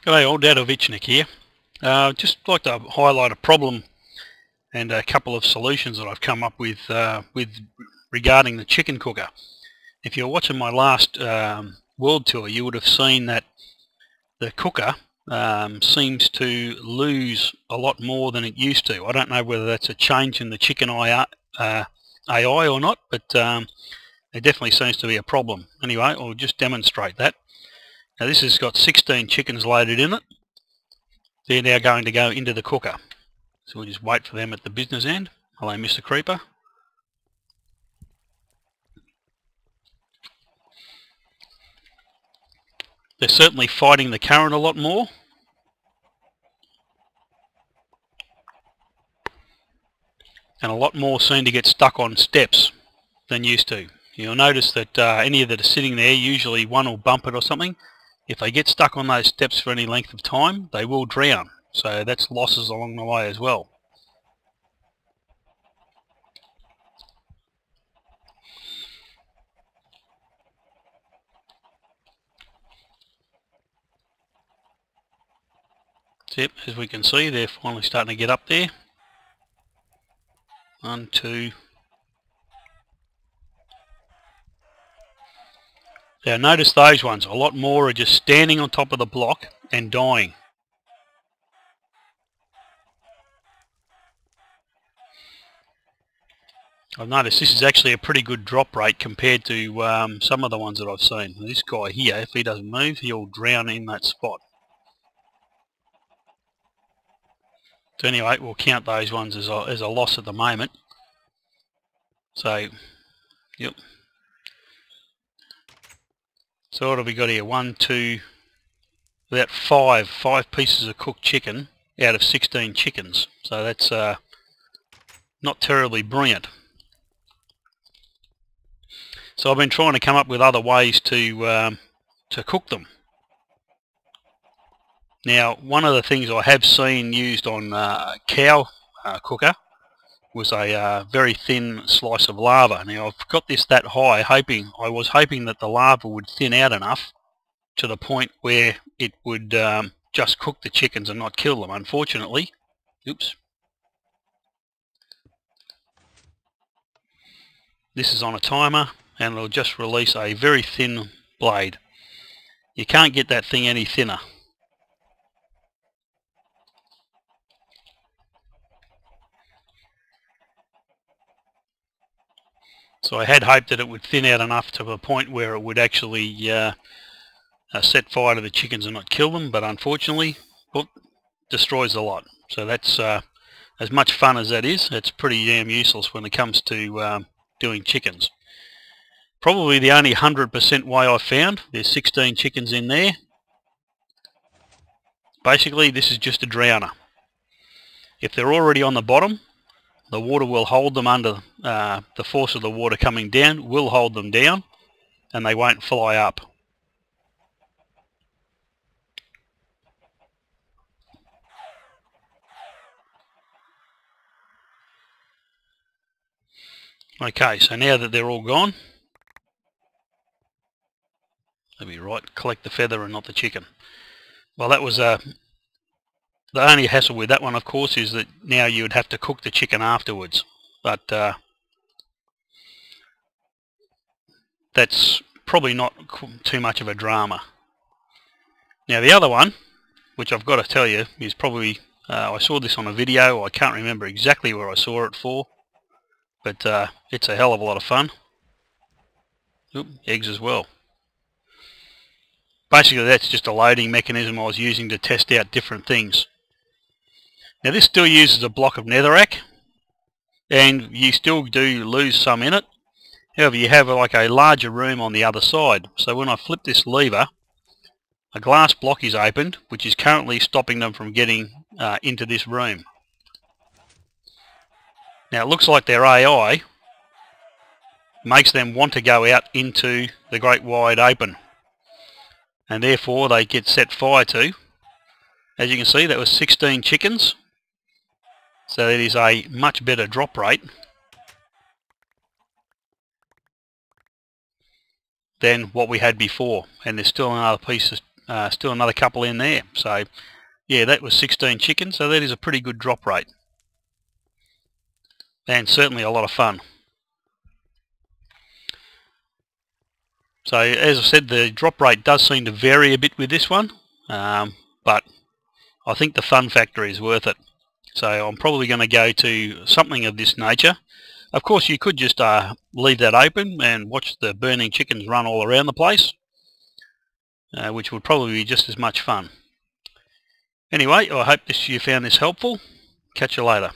G'day all, dadovitchnic here. Just like to highlight a problem and a couple of solutions that I've come up with regarding the chicken cooker. If you're watching my last world tour, you would have seen that the cooker seems to lose a lot more than it used to. I don't know whether that's a change in the chicken AI or not, but it definitely seems to be a problem. Anyway, I'll just demonstrate that. Now this has got 16 chickens loaded in it. They're now going to go into the cooker. So we'll just wait for them at the business end. Hello, Mr. Creeper. They're certainly fighting the current a lot more. And a lot more seem to get stuck on steps than used to. You'll notice that any that are sitting there, usually one will bump it or something. If they get stuck on those steps for any length of time, they will drown. So that's losses along the way as well. Yep, as we can see, they're finally starting to get up there. 1, 2. Now notice those ones, a lot more are just standing on top of the block and dying. I've noticed this is actually a pretty good drop rate compared to some of the ones that I've seen. This guy here, if he doesn't move, he'll drown in that spot. So anyway, we'll count those ones as a loss at the moment. So, yep. So what have we got here? 1, 2, about 5 pieces of cooked chicken out of 16 chickens. So that's not terribly brilliant. So I've been trying to come up with other ways to cook them. Now, one of the things I have seen used on cow cooker was a very thin slice of lava. Now I've got this that high, I was hoping that the lava would thin out enough to the point where it would just cook the chickens and not kill them. Unfortunately, oops, this is on a timer and it'll just release a very thin blade. You can't get that thing any thinner. So I had hoped that it would thin out enough to the point where it would actually set fire to the chickens and not kill them, but unfortunately, well, destroys a lot. So that's as much fun as that is, it's pretty damn useless when it comes to doing chickens. Probably the only 100% way I've found. There's 16 chickens in there. Basically, this is just a drowner. If they're already on the bottom, the water will hold them under, the force of the water coming down will hold them down and they won't fly up. Okay, so now that they're all gone, let me collect the feather and not the chicken. Well, that was the only hassle with that one, of course, is that now you would have to cook the chicken afterwards. But that's probably not too much of a drama. Now the other one, which I've got to tell you, is probably, I saw this on a video, I can't remember exactly where I saw it for, but it's a hell of a lot of fun. Oop, eggs as well. Basically that's just a loading mechanism I was using to test out different things. Now this still uses a block of netherack, and you still do lose some in it. However, you have like a larger room on the other side. So when I flip this lever, a glass block is opened, which is currently stopping them from getting into this room. Now it looks like their AI makes them want to go out into the great wide open, and therefore they get set fire to. As you can see, that was 16 chickens. So it is a much better drop rate than what we had before. And there's still another piece of Still another couple in there. So yeah, that was 16 chickens, so that is a pretty good drop rate. And certainly a lot of fun. So as I said, the drop rate does seem to vary a bit with this one, but I think the fun factor is worth it. So I'm probably going to go to something of this nature. Of course, you could just leave that open and watch the burning chickens run all around the place, which would probably be just as much fun. Anyway, I hope you found this helpful. Catch you later.